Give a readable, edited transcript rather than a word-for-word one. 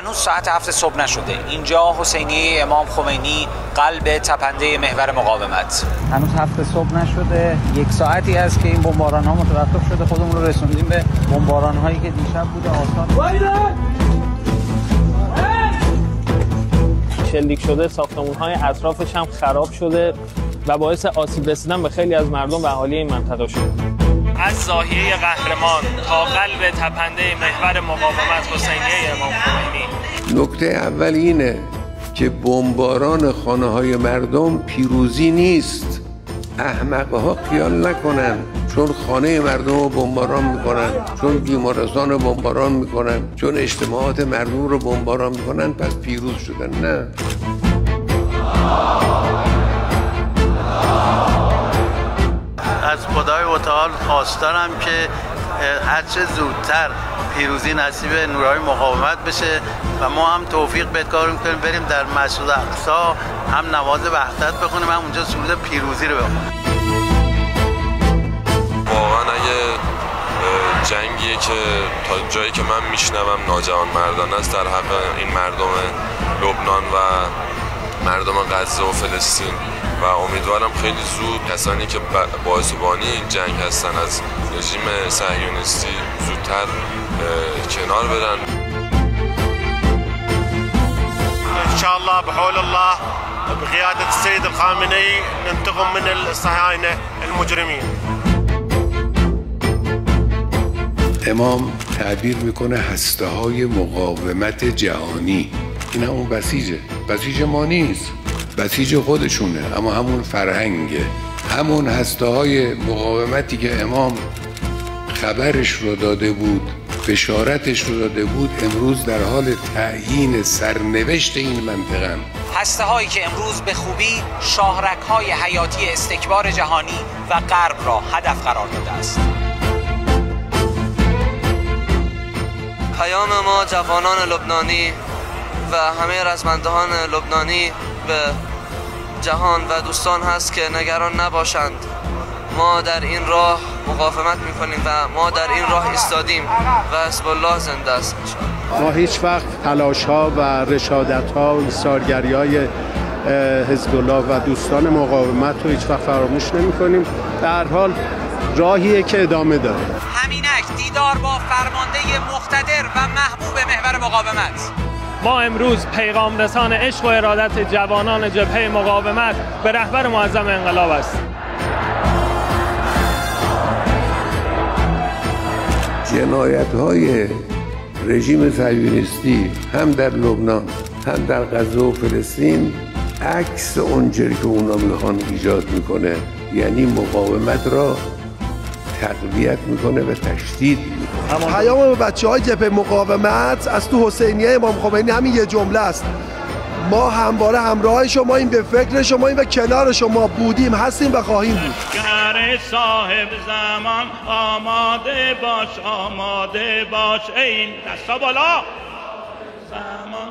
هنوز ساعت 7 صبح نشده. اینجا حسینیه امام خمینی، قلب تپنده محور مقاومت. هنوز 7 صبح نشده. 1 ساعتی است که این بمباران ها متوقف شده. خودمون رو رسوندیم به بمباران هایی که دیشب بوده. آسان شلیک شده، ساختمون های اطرافش هم خراب شده و باعث آسیب رسیدن به خیلی از مردم و اهالی این منطقه شده. از زاهیه قهرمان تا قلب تپنده محور مقاومت حسینیه امام خمینی. نکته اول اینه که بمباران خانه های مردم پیروزی نیست. احمقها خیال نکنن چون خانه مردم رو بمباران میکنن، چون بیمارستان رو بمباران میکنن، چون اجتماعات مردم رو بمباران میکنن پس پیروز شدن. نه. از خدای متعال خواستارم که هرچه زودتر پیروزی نصیب نورهای مقاومت بشه و ما هم توفیق بدکار میکنیم بریم در مسجد اقصی هم نماز وحدت بخونیم، هم اونجا سرود پیروزی رو بخونیم. واقعا اگه جنگیه که تا جایی که من میشنوم ناجوانمردانه است در حق این مردم لبنان و مردم غزه و فلسطین و امیدوارم خیلی زود کسانی که باعث و بانی این جنگ هستن از رژیم صهیونیستی زودتر کنار برن. انشاءالله بحول الله بقيادة السيد الخامنئي ننتقم من الصهاينة المجرمين. امام تعبیر میکنه هسته های مقاومت جهانی. این همون بسیج ما نیست، بسیج خودشونه، اما همون فرهنگه، همون هسته های مقاومتی که امام خبرش رو داده بود، بشارتش رو داده بود، امروز در حال تعیین سرنوشت این منطقه. هسته هایی که امروز به خوبی شاهرگ های حیاتی استکبار جهانی و غرب را هدف قرار داده است. پیام ما جوانان لبنانی و همه رزمندهان لبنانی به جهان و دوستان هست که نگران نباشند. ما در این راه مقاومت میکنیم و ما در این راه ایستادیم و حزب الله زنده است. ما هیچ وقت تلاش ها و رشادت ها و ایثارگری های حزب الله و دوستان مقاومت رو هیچ وقت فراموش نمی کنیم. در حال راهیه که ادامه داره. همینک دیدار با فرمانده مقتدر و محبوب محور مقاومت. ما امروز پیغام رسان عشق و ارادت جوانان جبهه مقاومت به رهبر معظم انقلاب است. جنایت‌های رژیم صهیونیستی هم در لبنان هم در غزه و فلسطین عکس اونجوری که اونا میخوان ایجاد میکنه، یعنی مقاومت را تقویت میکنه و تشدید میکنه. پیام به بچه‌های جبهه مقاومت از تو حسینیه امام خمینی همین یه جمله است: ما همواره همراه شماییم، به فکر شماییم و کنار شما بودیم، هستیم و خواهیم بود. صاحب زمان آماده باش ای دستا بالا زمان